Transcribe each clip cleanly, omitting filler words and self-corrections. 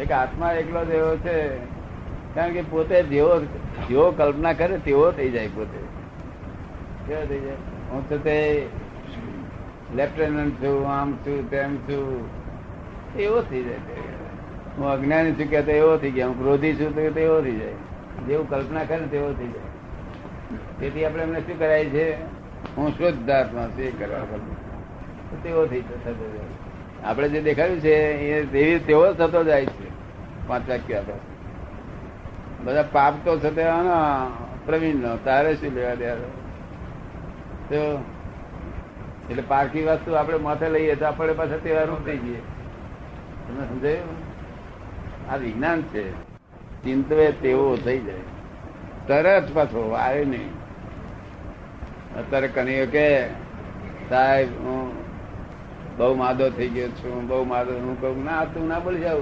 એક આત્મા એકલો જ એવો છે, કારણ કે પોતે જેવો કલ્પના કરે તેવો થઈ જાય. પોતે કેવો થઈ જાય? હું તો તે લેફ્ટનન્ટ છું, આમ છું, તેમ છું, એવો થઈ જાય. હું અજ્ઞાની છું કે એવો થઈ ગયા, હું ક્રોધી છું તો એવો થઈ જાય. જેવું કલ્પના કરે તેવો થઈ જાય. તેથી આપણે એમને શું કરાય છે? હું શુદ્ધ આત્મા છું એ કરવા તેવો થઈ જતો. આપણે જે દેખાડ્યું છે એ તેવો થતો જાય છે. 5 વાક્ય આપણે બધા પાપ તો થતે પ્રવીણ નો તારે શું લેવા દે? તો એટલે પારકી વસ્તુ આપણે માથે લઈએ તો આપણે પાછા તહેવાર થઈ જઈએ. તમે સમજાયું? આ વિજ્ઞાન છે. ચિંતવે તેવો થઈ જાય તરત પાછો આવે નહીં. અત્યારે કનૈયો કે સાહેબ હું બહુ માદો થઈ ગયો છું, બહુ માદો. હું કહું ના, તું ના બોલી જાવ.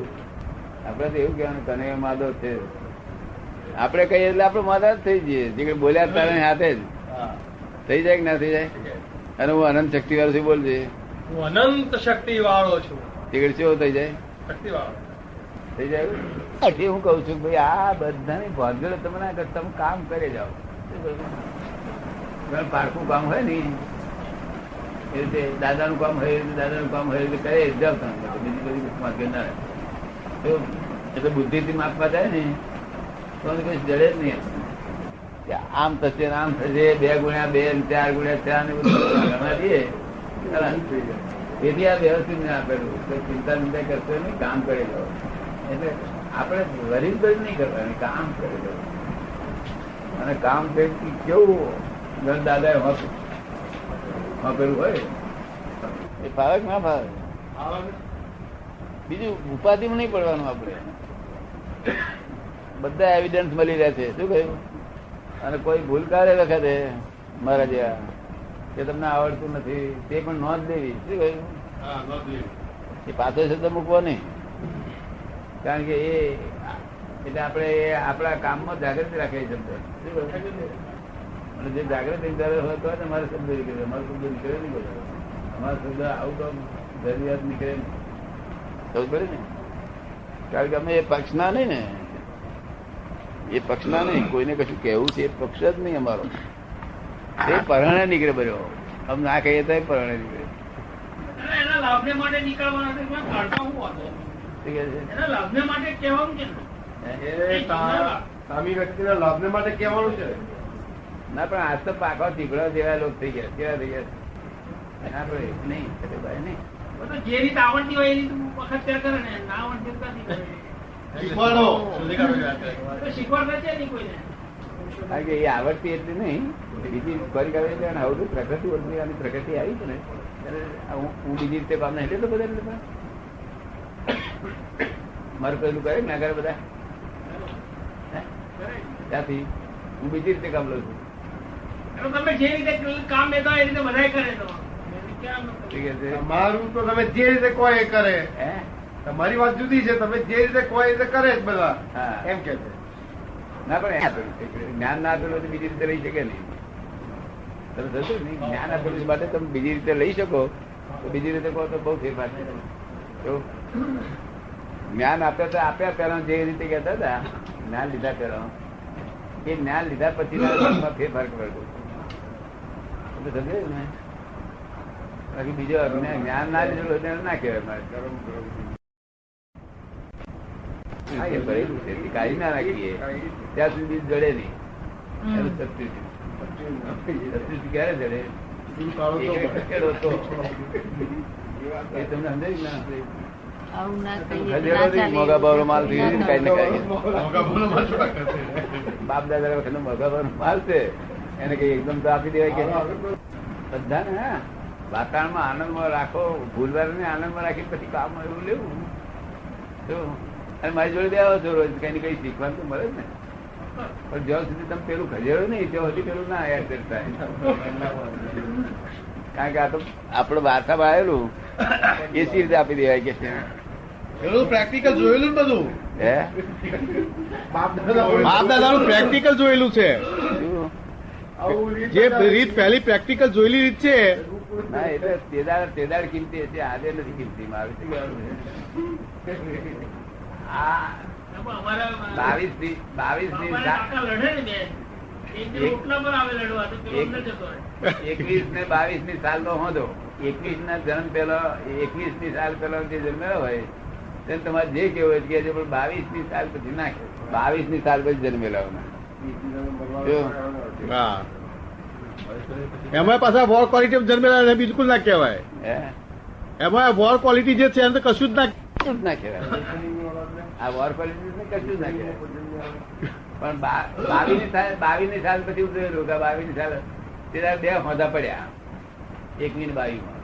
આપડે તો એવું કહેવાનું કનૈયો માદો છે. આપડે કહીએ એટલે આપડે માદા જ થઈ જઈએ. જે બોલ્યા તારે હાથે જ થઈ જાય કે ના થઈ જાય? અને હું અનંત શક્તિ વાળો છું. બોલજે હું અનંત શક્તિ વાળો છું. તીકડ કેવો થઈ જાય? શક્તિ વાળો થઈ જાય. એટલે હું કઉ છું ભાઈ આ બધાની ભાગેડો તમે ના કર, તમે કામ કરે જાઓ. પારકું કામ હોય ને એ રીતે દાદાનું કામ હોય, દાદાનું કામ હોય એટલે કરે જાવ તમે. બીજી બધી માગે ના એટલે બુદ્ધિ થી માપવા જાય ને તો કઈ જડે જ નહીં. આમ થશે આમ થશે, 2 ગુણ્યા 2 4 ગુણ્યા 4 ને બધું દઈએ. તેથી આ વ્યવસ્થિત ને આપેલું ચિંતા ચિંતા કરશો નહીં, કામ કરી લો. એટલે આપણે વરીજ બરી નહીં કરવાની, કામ કરી લો. અને કામ કેવું દાદા પેલું હોય એ ફાવે ના ફાવે. બીજું ઉપાધિમાં નહીં પડવાનું. આપણે બધા એવિડન્સ મળી રહ્યા છે. શું કહ્યું? અને કોઈ ભૂલ કરે વખતે મારા જેવા કે તમને આવડતું નથી તે પણ નોંધ લેવી. શું કહ્યું? એ પાછો શબ્દ મૂકવો નહીં. કારણ કે એ એટલે આપણે આપણા કામમાં જાગૃતિ રાખે શબ્દ. શું કહ્યું? અને જે જાગૃતિ હોય તો અમારે શબ્દ નીકળે. અમારો શબ્દ નીકળે નહીં બોલો. અમારો શબ્દ આઉટ ઓફ જરૂરિયાત નીકળે નહીં. ખબર પડે ને? કારણ કે અમે એ પક્ષના નહીં ને, એ પક્ષના નહીં. કોઈને કશું કહેવું છે એ પક્ષ જ નહીં અમારો. એ પરણે નીકળે બર્યો. આમ ના કહીએ તો પરણે નીકળે. એના લાભને માટે નીકળવાના સામી વ્યક્તિના લાભને માટે કહેવાનું છે. ના પણ આજ તો પાકો ચીકડો જેવા લોકો થઈ ગયા. કેવા થઈ ગયા? આપડે નહીં ભાઈ નહીં. જે રીતે આવડતી હોય એ રીતે વખત કરે ને, ના આવડતી શીખવાડતા છે નહીં કોઈને. કારણ કે એ આવડતી એટલી નહીં, બીજી કરી કાઢે છે. અને હવે પ્રકૃતિ ઓળખી અને પ્રકૃતિ આવી છે ને હું બીજી રીતે કામ નહીં એટલે બધા એટલે મારું પેલું કરે ના કરે બધા ત્યાંથી હું બીજી રીતે કામ લઉં છું. તમે જે રીતે કામ લેતા હોય એ રીતે બધા કરે તો મારું તો તમે જે રીતે કોઈ એ કરે. તમારી વાત જુદી છે. તમે જે રીતે કોઈ રીતે કરે જ બધા એમ કે છે. ના પણ જ્ઞાન ના આપેલું તો બીજી રીતે લઈ શકે નહીં. તમે થશો ને જ્ઞાન આપેલું માટે તમે બીજી રીતે લઈ શકો તો બીજી રીતે કહો તો બહુ ફેરફાર છે. જ્ઞાન આપ્યા પહેલા જે રીતે કહેતા હતા જ્ઞાન લીધા પહેલા એ જ્ઞાન લીધા પછી ફેરફાર કરવો. સમજે ને? બાકી બીજો જ્ઞાન ના લીધું ના કહેવાય મારે. કાઢી ના રાખીએ ત્યાં સુધી જડે નહીં. ક્યારે જડે? તમને સમજાય મોગા ભાવ નો માલ કઈ ને કઈ બાપ દાદા વખત નો મોગા ભાવ નો માલ છે એને કઈ એકદમ તો આપી દેવાય કે બધાને. હા, વાતાવરણમાં આનંદમાં રાખો. ભૂલવાને આનંદમાં રાખી પછી કામ એવું લેવું. અને મારી જોડે બે આવો છો રોજ કઈ ને કઈ શીખવાનું તો મળે જ ને. પણ જ્યાં સુધી તમે પેલું ખસેડો નહીં ત્યાં સુધી પેલું ના એડજસ્ટ થાય. કારણ કે આ તો આપડે વાર્તામાં આવેલું એ સી રીતે આપી દેવાય કે છે. પ્રેક્ટિકલ જોયેલું બધું. હે બાપ દાદાનું પ્રેક્ટિકલ જોયેલું છે. જે રીત પહેલી પ્રેક્ટિકલ જોયેલી રીત છે. ના એટલે તેદાર કિંમતી છે. આજે નથી કિંમતી. મારું આ અમારા 22 ની કાકા લડે ને બેન એક રોટલા પર આવે લડવા તો પેલો અંદર જતો રહે. 21 ને 22 ની સાલ નો હોદો 21 ના જન્મ પેલા 21 ની સાલ પેલા જે જન્મેલો હોય તેને તમારે જે કેવું હોય કે પણ 22 ની સાલ પછી નાખે 22 ની સાલ પછી જન્મેલા હા એમાં પાછા વોર ક્વોલિટી જન્મેલા એને બિલકુલ ના કહેવાય. એમાં વોર ક્વોલિટી જે છે એને તો કશું જ ના કશું જ ના કહેવાય. આ વોર ક્વોલિટી કશું જ ના કહેવાય. પણ 22 ની સાલ પછી ઉતરેલું કે 22 ની સાલ તે બે હોદા પડ્યા 21 ને 22 માં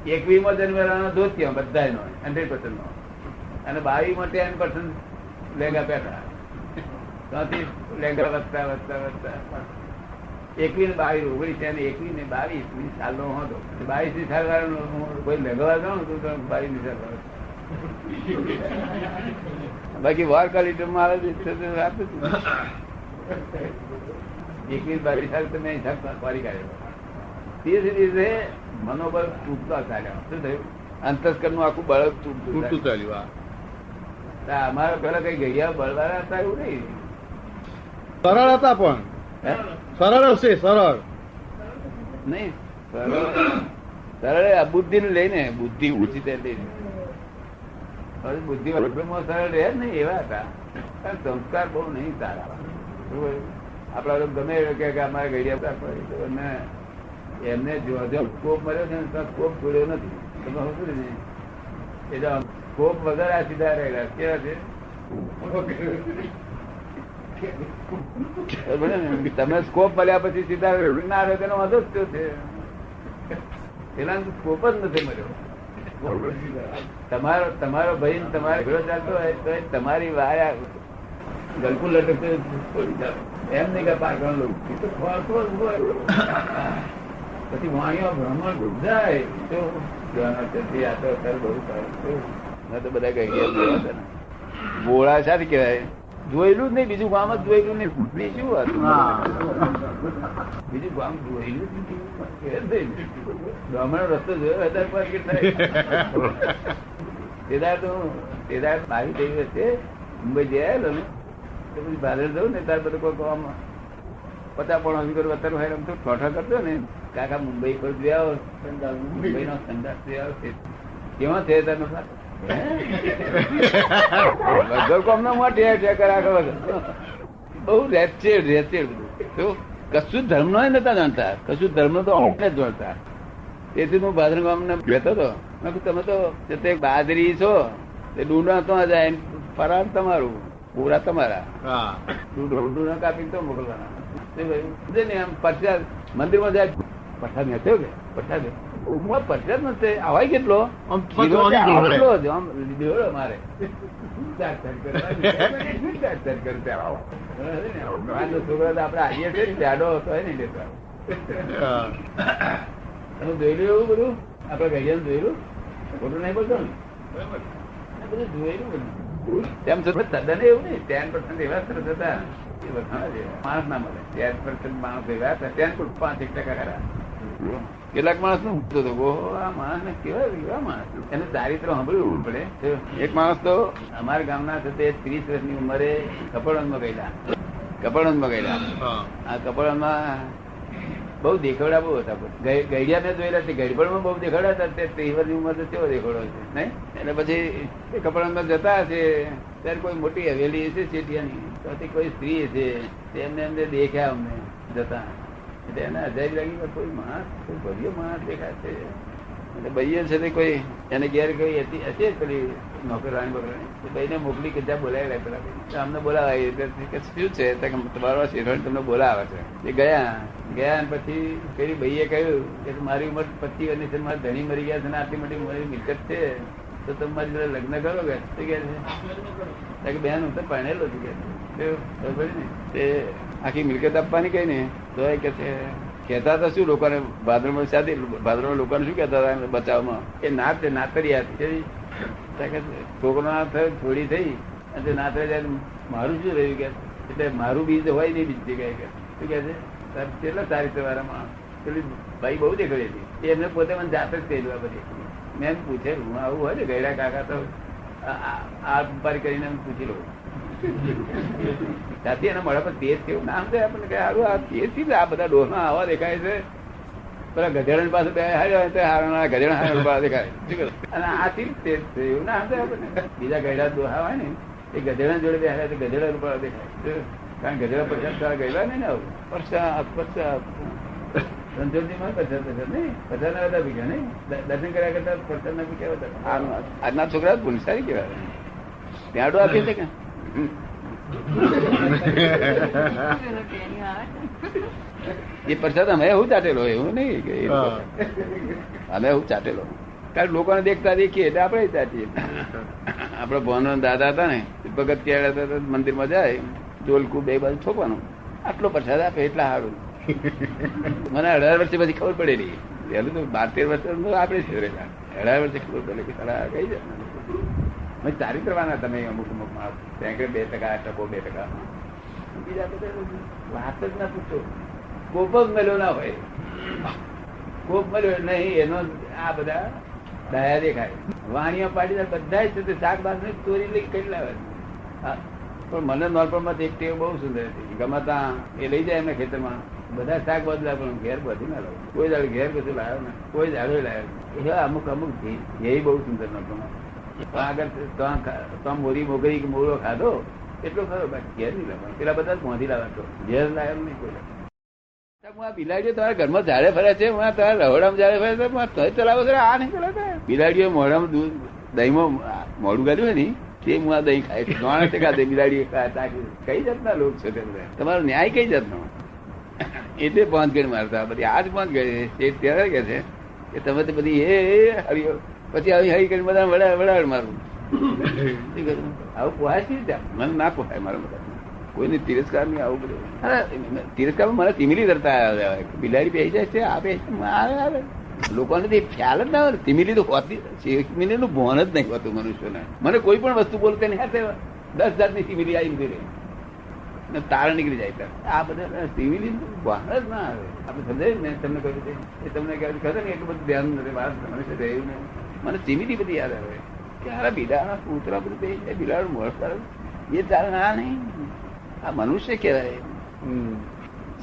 21 માં જન્મેલાનો ધોત્ય બધા નો 100% નો અને 22 માં 10% લેંગા પેટા ત્યાંથી લેંગા વધતા 21 ને 22 19 ને 22 ની સાલ નો હતો 22 ની સાલ વાળો કોઈ લેંગવા જાઉં તો 22 ની સાલ વાળો બાકી વાર ક્વોલિટી મારે વાત 21-22 સાલ તમે હિસાબ કરી કાઢ્યો તે દિવસે મનોબળ તૂટતા ચાલ્યા. શું થયું? અંતસ્કર નું આખું બળ તૂટતું ચાલ્યું. અમારા પેલા કઈ ગયા બળવાળા હતા એવું નહીં. સરળ હતા પણ સરળ હશે સરળ નહીં સરળ અબુદ્ધિ ને લઈને બુદ્ધિ ઊંચી તે લઈને બુદ્ધિ સરળ રહે ને એવા હતા. સંસ્કાર બહુ નહીં સારા. આપડા ગમે કે અમારે ઘડિયા એમને જો સ્કોપ મળ્યો છે ને તો સ્કોપ છોડ્યો નથી. તમે શું ને એટલે સ્કોપ વગર આ સીધા રહેલા કેવા છે. તમે સ્કોપ મળ્યા પછી સીધા ના રહ્યો તેનો વાંધો જ થયો છે. પેલા સ્કોપ જ નથી મળ્યો. તમારો ભાઈ તમારે ઘરો ચાલતો હોય તો તમારી વાયા ગલકું લટકતો એમ નહીં કે પાકવાનું લોકો પછી વાણીઓ બ્રાહ્મણ ગુજાય તો બહુ સારું તો બધા કઈ ગયા બોળા સાથે કેવાય જોયેલું જ નહીં. બીજું ગામ જ જોયેલું નહીં. શું હતું બીજું ગામ જોયેલું બ્રાહ્મણ રસ્તો જોયો વધારે માર્કેટ થાય તેદાર બાવી થઈ વચ્ચે મુંબઈ જઈ આવેલો ને તો પછી ભાદર જવું ને ત્યાર બધું કોઈ આમ 50 પોણા અત્યારે હોય તો ઠોઠા કરતો ને કાકા મુંબઈ પર જોયા મુંબઈ નો સંદાસ જોયા કેવા છે તમે વગર કોમ ના મોટે બહુ રેચેડ બધું કશું ધર્મ નો નતા જાણતા. કશું ધર્મ નો તો અમને જ જાણતા. તેથી હું ભાદર ગામ ને બેઠો હતો. તમે તો બાદરી છો તે ડુંડા તો જાય ફરાર તમારું પૂરા તમારા ડુંડા કાપી તો મોકલવાના. આમ પ્રસાદ મંદિર માં જાય પ્રસાદ નથી કે પ્રસાદ પ્રસાદ નથી આવાય કેટલો મારે છોકરા આપડે આવીએ છીએ જાડો હતો ને લેતા તમે જોયેલું એવું બધું આપડે ગઈયા જોયેલું ખોટું નહીં બોલતો ને બધું જોયેલું બધું તેમ છતાં તદ્દન એવું નહીં 10% એવા સરસ હતા એ વખાણા જેવા માણસ ના મળે. 10% માણસ એવા હતા 5% ખરા. કેટલાક માણસ નું આ માણસ ને કેવા માણસ એનું ચારિત્ર સાંભળવું પડે. એક માણસ તો અમારા ગામના છે તે 30 વર્ષની ઉંમરે કપડવંજમાં ગયેલા. આ કપડવંજમાં બહુ દેખાડા બહુ હતા. ગઈડિયા મેં જોયેલા છે. ગઈડપણમાં બહુ દેખાડા હતા. 30 વર્ષની ઉંમર તો કેવો દેખાડો છે નહીં. એટલે પછી એ કપડવંજમાં જતા હશે ત્યારે કોઈ મોટી હવેલી છે ચેટિયાની તો કોઈ સ્ત્રી છે તેમને એમને દેખ્યા અમને જતા એટલે એને અજાયબ લાગી કોઈ માણસ કોઈ ભવ્ય માણસ દેખાય છે. એટલે ભાઈએ છે તે કોઈ એને ઘેર કઈ હશે પેલી નોકરાણી બકરાણી ભાઈને મોકલી કે જ્યાં બોલાવી પેલા અમને બોલાવાય શું છે તમારો શેઠવાણી તમને બોલાવે છે. એ ગયા અને પછી પેલી ભાઈએ કહ્યું કે મારી ઉંમર 25 વર્ષની છે, મારા ધણી મરી ગયા છે ને આટલી મોટી મારી મિલકત છે તો તમે મારી જોડે લગ્ન કરો કે છે બેન હું તો પરણેલો છું કે આખી મિલકત આપવાની કઈ ને તો એ કે છે કહેતા હતા શું લોકોને ભાદરમાં શાદી ભાદરમાં લોકોને શું કહેતા હતા બચાવમાં એ નાતરિયા છોકરો ના થયો થોડી થઈ અને નાતરી જાય મારું શું રહ્યું કે એટલે મારું બીજ હોય નહીં બીજી જગ્યાએ કે શું કે છે કેટલા સારી તમારામાં પેલી ભાઈ બહુ દેખાડી હતી એ એમને પોતે મને જાત જ કહેલું. આ બધી મેં એમ પૂછેલું આવું હોય ને ગયડા કાકા તો આ ઉપારી કરીને પૂછી લો ત્યાંથી એના મળે પણ તેજ કેવું નામ છે આપણને કે સારું આ તેજ થી આ બધા ડોહા આવા દેખાય છે પેલા ગધેડા પાસે બે હારા ગધેડા હારા દેખાય અને આ થી તેજ છે એવું નામ છે આપણને બીજા ગયડા ડોહા હોય ને એ ગધેડા જોડે બે હારા ગધેડા રૂપાળા દેખાય કારણ ગધેડા પચાસ ગયેલા ને આવું પચાસ રણછોડજી માં પચાસ નહીં પચાસ ના બધા ભીગ્યા નહીં દર્શન કર્યા કરતા પચાસ ના ભીગ્યા આજના છોકરા પુનસારી કેવા ત્યાંડો આપીએ છે કે એ પ્રસાદ અમે એવું ચાટેલો એવું નહીં કે અમે એવું ચાટેલો કારણ લોકોને દેખતા દેખીએ એટલે આપણે ચાટીએ આપડે ભવનો દાદા હતા ને ભગત ક્યારે મંદિરમાં જાય ડોલકું બે બાજુ છોપવાનું આટલો પ્રસાદ આપે એટલા સારું મને 18 વર્ષે પછી ખબર પડેલી પેલું તો 12-13 વર્ષ આપડે છે 18 વર્ષે ખબર પડે કે તારા કઈ જાય ચારિત્રવાના તમે અમુક અમુક માણસ 2% ટકો 2% બીજા બધા વાત જ ના પૂછો કોપ જ મળ્યો ના હોય કોપ મળ્યો નહીં એનો આ બધા દયા દેખાય વાણિયા પાડીદાર બધા જ શાકભાજ ચોરી લઈ કેટલા હોય પણ મને નોર્મલમાં એક ટેવ બહુ સુંદર હતી ગમાતા એ લઈ જાય એમના ખેતરમાં બધા શાક બદલા પણ ઘેર બધી ના લાવું કોઈ દાડે ઘેર કશું લાવ્યો ને કોઈ દાડો લાવ્યો અમુક અમુક એ બહુ સુંદર નોર્મલમાં આગળ મોરી મોગરી કે મોરો ખાધો એટલો ખરો ઘેર નહીં લાવવાનો પેલા બધા મોંધી લાવતો ઘેર લાવ્યો નહીં કોઈ આ બિલાડીઓ તમારા ઘરમાં ઝાડે ફરે છે તમારા રહોડામાં ઝાડે ફરે છે ચલાવો છો આ નહીં ચલાવતા બિલાડીઓ મોઢામાં દૂધ દહીંમાં મોડું ગાડ્યું હોય ને તે હું આ દહીં ખાય છે 9% બિલાડી કઈ જાતના લોક છે તે બધા તમારો ન્યાય કઈ જાતનો એટલે પાંચ ગણ મારતા બધી આજ પાંચ ગણ ત્યારે કે છે કે તમે તો બધી એ હરિયો પછી આવી હરી કરી બધા વડાડ મારું આવું પોહાય છે મને ના પોહાય મારા બધા કોઈને તિરસ્કાર નહીં આવું બધું તિરસ્કાર મને તિમિલી ધરતા બિલાડી પહેરી જાય છે આ બે આવે લોકોને ખ્યાલ જ ના હોય તિમિલી તો હોતી તિમિલી નું ભોન જ નહીં હોતું મનુષ્યને મને કોઈ પણ વસ્તુ બોલતે નહીં 10,000 તિમિલી આવી બધી તાર નીકળી જાય આ બધા તિમિલી ભાન જ ના આવે આપણે સમજાય ને તમને કહ્યું એ તમને ખબર ને એટલું બધું ધ્યાન મનુષ્ય રહ્યું ને મને તિમિલી બધી યાદ આવે કે આ બિલાડા કૂતરા બધું બિલાડું મળતા એ ચાલે ના નહીં આ મનુષ્ય કહેવાય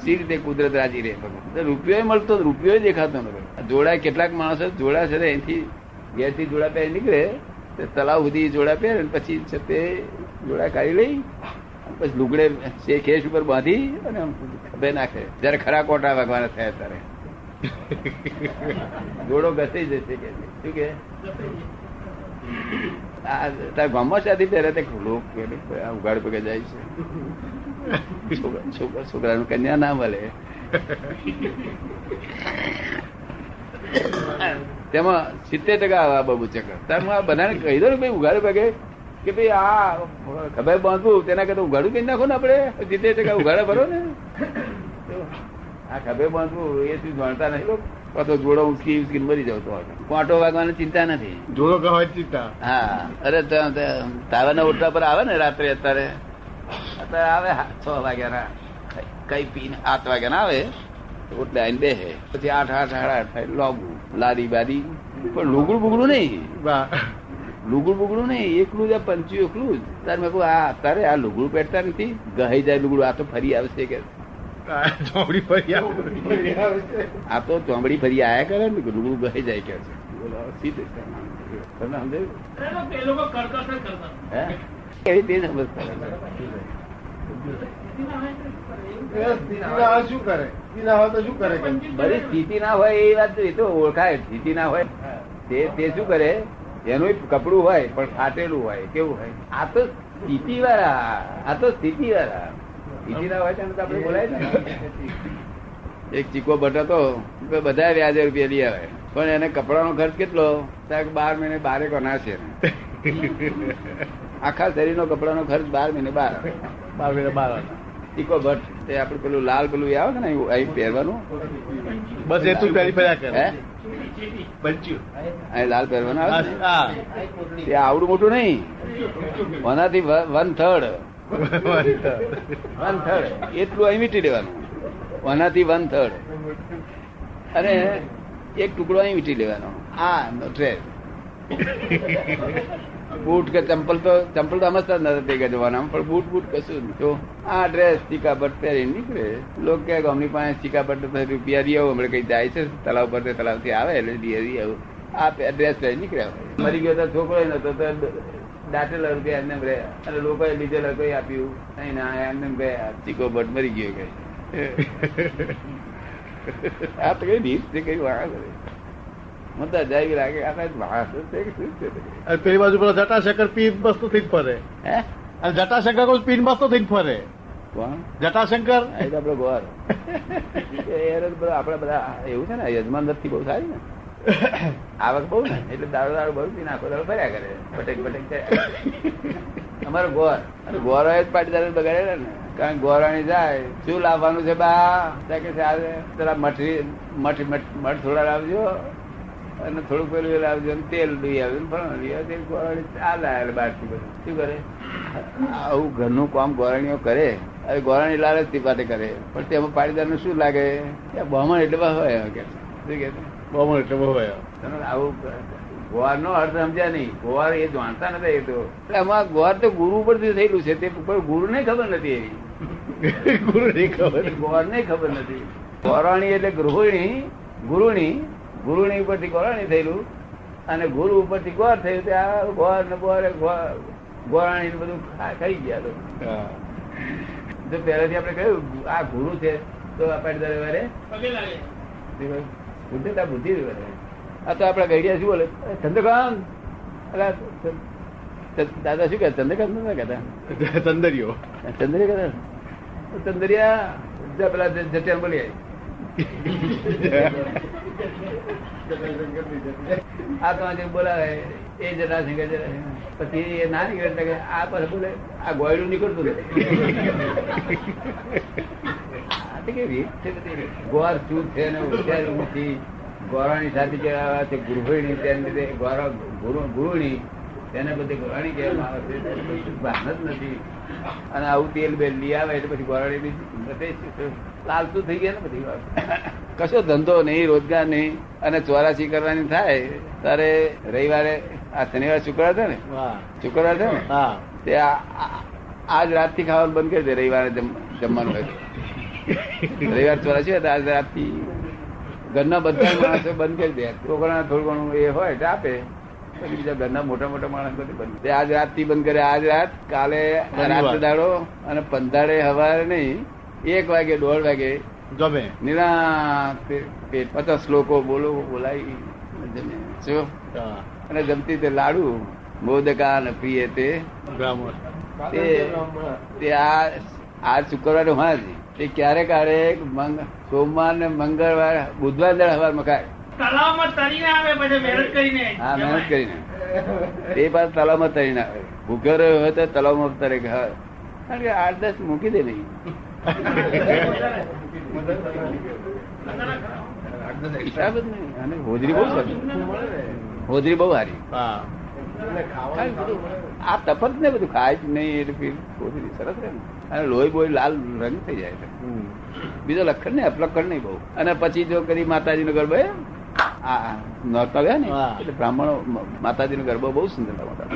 સી રીતે કુદરત રાજી રહે રૂપિયો મળતો રૂપિયો દેખાતો નથી જોડા કેટલાક માણસો જોડા છે અહીંથી ઘેરથી જોડા પહેરી નીકળે તલાવ સુધી જોડા પહેરે પછી છે તે જોડા કાઢી લઈ પછી લુગડે ખેસ ઉપર બાંધી અને ખભે નાખે જયારે ખરા કોટા વાગવાના થયા ત્યારે જોડો ઘસાઈ જશે કે શું કે તાર ગામમાં સાથી પહેરે તે ઉઘાડ પગે જાય છે છોકરાનું કન્યા ના મળે તેમાં 70% આવા બબુ ચક્કર તાર હું આ બધાને કહી દો ને ભાઈ ઉઘાડ પગે કે ભાઈ આ ખબર બાંધવું તેના કરતા ઉઘાડું કઈ નાખો ને આપડે 70% ઉઘાડા ભરો ને આ ખભે બાંધવું એ શું જાણતા નહીં તો જોડો ઉચકી ઉચકીને મરી જાવ તો કોંટો વાગવાની ચિંતા નથી જોડો કહેવાય ચિંતા હા અરે તાવાના ઓટલા પર આવે ને રાત્રે અત્યારે આવે 6 વાગ્યાના કઈ પીને 8 વાગ્યાના આવે ઓટલે આવીને બેસે પછી 8 સાડા 8 થાય લોગું લાદી બાદી પણ લુગડું બુગડું નહીં લુગડું બુગડું નહીં એકલું જ પંચ્યું એકલું જ તાર મેં કહું આ અત્યારે આ લુગડું પહેરતા નથી ગહાઈ જાય લુગડું આ તો ફરી આવશે કે ચોમડી ફરી આ તો ચોમડી ફરી આયા કરે ને લુગડું ગહાઈ જાય કે બોલો સીધે તમને સમજાયું શું કરે બધી સ્થિતિ ના હોય એ વાત એ તો ઓળખાય સ્થિતિ ના હોય તે શું કરે એનું કપડું હોય પણ ફાટેલું હોય કેવું હોય આ તો સ્થિતિ વાળા સ્થિતિ ના હોય તો આપડે બોલાય ને એક ચીકો બટાતો બધા વ્યાજે રૂપિયા લઈ આવે પણ એને કપડાનો ખર્ચ કેટલો 12 મહિને 12 કોના છે આખા શરીર નો કપડાનો ખર્ચ 12 મહિને 12 ચીકો ભટ્ટ તે આપડે પેલું લાલ પેલું આવે છે ને અહીં પહેરવાનું બસ એ તું પહેરી ફર્યા કરે અહીં લાલ પહેરવાનું આવે તે આવડું મોટું નહીં ઓનાથી 1/3 એટલું અહીં વીટી લેવાનું ઓનાથી 1/3 અને એક ટુકડો અહીં વીટી લેવાનો આ ટ્રેસ બૂટ કે ચંપલ તો સમજતા જ નથી કે જવાના, પણ બૂટ કશું નહીં. તો આ ડ્રેસ ચીકાબટ પહેરી નીકળે. લોકો કે ગામની પાસે ચીકાબટ રૂપિયા દઈ આવું, હમણાં કઈ જાય છે તલાવ પર, તલાવથી આવે એટલે દઈ આવું. આ ડ્રેસ પહેરી નીકળ્યા. મરી ગયો તો છોકરો નતો તો દાટેલા રૂપિયા એમને રહ્યા, અને લોકોએ લીધેલા કોઈ આપ્યું નહીં, ના એમને ગયા, ચીકોબટ મરી ગયો કે. આ તો કઈ રીત છે, કઈ વાળા કરે મતા જાય લાગે. આ પેલી બાજુ પેલા જટાશંકર પીન બસતો થઈ ફરે. હે અને જટાશંકર કોઈ પીન બસતો થઈ ફરે. કોણ? જટાશંકર આપડે ગોર આપડે બધા એવું છે ને, યજમાન દત્તી બહુ સારી ને, આવક બહુ ને, એટલે દાડો બહુ પી નાખો, દાડો ભર્યા કરે, પટેક અમારો ગોર. અને ગોરો જ પાટીદાર બગાડેલા ને, કારણ ગોરાણી જાય શું લાવવાનું છે બા કે પેલા મઠ થોડા લાવજો, અને થોડુંક પેલું લાવજો, તેલ લઈ આવ્યું, ફળ લઈ આવ્યું, ગોરાણી ચાલે બહાર થી બધું શું કરે. આવું ઘરનું કામ ગોરાણીઓ કરે. હવે ગોરાણી લાલચ થી માટે કરે, પણ તેમાં પાટીદાર નું શું લાગે, બહમણ એટલે બહુ હોય કે શું કે બહુ એટલે બહુ હોય. આવું ગોર નો અર્થ સમજ્યા નહીં. ગોર એ જાણતા નથી. એ તો આમાં ગોર તો ગુરુ ઉપરથી થયેલું છે, તે ગુરુ ને ખબર નથી એવી. ગુરુ નહીં ખબર, ગોર ને ખબર નથી. ગોરાણી એટલે ગુરુણી ઉપરથી ગોરાણી થયેલું, અને ગુરુ ઉપરથી ગોર થયું. ત્યાં ગોર ને ગોરાણી ને બધું ખાઈ ગયા. જો પહેલાથી આપણે કહ્યું આ ગુરુ છે તો આપણે બુદ્ધિ આ તો આપડા ગઈડિયા શું બોલે, ચંદ્રકાંત દાદા શું કહે, ચંદ્રકાંત ના કહેતા, ચંદરિયો કહેતા ચંદરિયા પેલા જટિયાન બોલી આ તો આજે બોલાવે એ જટાશંકર પછી એ ના નીકળે, આ પાસે બોલે આ ગોયડું નીકળતું નથી. ગોર શું છે ને ઉચ્ચાર્યું નથી. ગોરાણી સાથે કહેવાય છે ગૃહિણી, તેને લીધે ગુરુણી, તેને બધી ગોરાણી કહેવામાં આવે છે, ભાન જ નથી. અને આવું તેલ બેલ લઈ આવે એટલે પછી ગોરાણી લાલતું થઈ ગયા ને બધી વાત. કશો ધંધો નહીં, રોજગાર નહીં, અને 84 કરવાની થાય ત્યારે રવિવારે આ શનિવાર શુક્રવાર છે ને, શુક્રવાર છે ને તે આજ રાત થી ખાવાનું બંધ કરી દે. રવિવારે જમવાનું હોય, રવિવાર 84 હોય તો આજ રાત થી ઘરના બધા માણસો બંધ કરી દે. છોકરા થોડું ઘણું એ હોય એટલે આપે, પછી બીજા ઘરના મોટા માણસ બધું બંધ. આજ રાત થી બંધ કરે, આજ રાત, કાલે રાત્રે દાડો, અને પંદાડે હવારે નહીં 1 વાગે 1:30 વાગે જમે નિરાંત 50 શ્લોકો બોલાવી જમે. શું? અને જમતી તે લાડુ મોદકા ને પ્રિય તે આ શુક્રવારે હા તે ક્યારેક સોમવાર ને મંગળવાર બુધવાર હવારમાં ખાય. તળાવમાં તરીને આવે પછી મહેનત કરીને. હા, મહેનત કરીને તે પાછ તળાવમાં તરીને આવે. ભૂખ્યો રહ્યો હોય તો તળાવમાં તરે કારણ કે 8-10 મૂકી દે નહીં. હિસાબ જ નહીં. અને હોજરી બહુ સારી, હોજરી બહુ સારી. આ તફત ને બધું ખાય જ નહીં એટલે હોજરી સરસ રહે ને. અને લોહી બોય લાલ રંગ થઈ જાય છે. બીજો લખણ નહીં, અપલખણ નહીં બહુ. અને પછી જો કદી માતાજી નો ગરબો નોરતા ગયા ને એટલે બ્રાહ્મણો માતાજી નો ગરબો બહુ સુંદર હતા.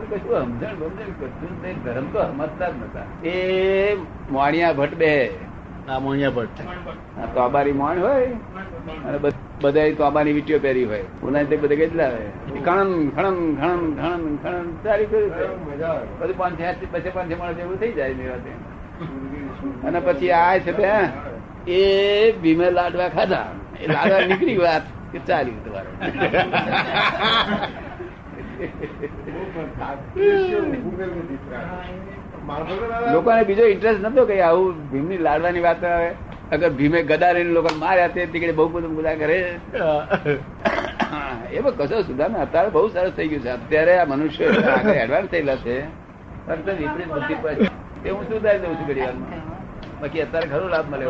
કશું સમજણ ધર્મ તો સમજતા જ નતા. એ મોણિયા ભટ્ટ બે મોણિયા ભટ્ટ તોબારી મોણ હોય, અને બધા તોબાની વીટીઓ પહેરી હોય, ઉના બધા કેટલા હોય, ખણન ખણન ખણન ખણન ખણન સારી કર્યું બધું 500 માણસ એવું થઈ જાય નિરાતે. અને પછી આ છે તે એ ભીમે લાડવા ખાધા, એ લાડવા નીકળી વાત કે ચાલ્યું તમારે. લોકોને બીજો ઇન્ટરેસ્ટ નતો કે આવું ભીમની લાડવાની વાત આવે. અગર ભીમે ગદારીને લોકો માર્યા તે તીકડે બહુ બધું બધા કરે એમાં કશો સુધાર. અત્યારે બહુ સરસ થઈ ગયું છે. અત્યારે આ મનુષ્ય આગળ એડવાન્સ થયેલા છે, વિપરીત બુદ્ધિ પર હું સુધારી દઉં છું ઘડી વારમાં. બાકી અત્યારે ખરો લાભ મળે.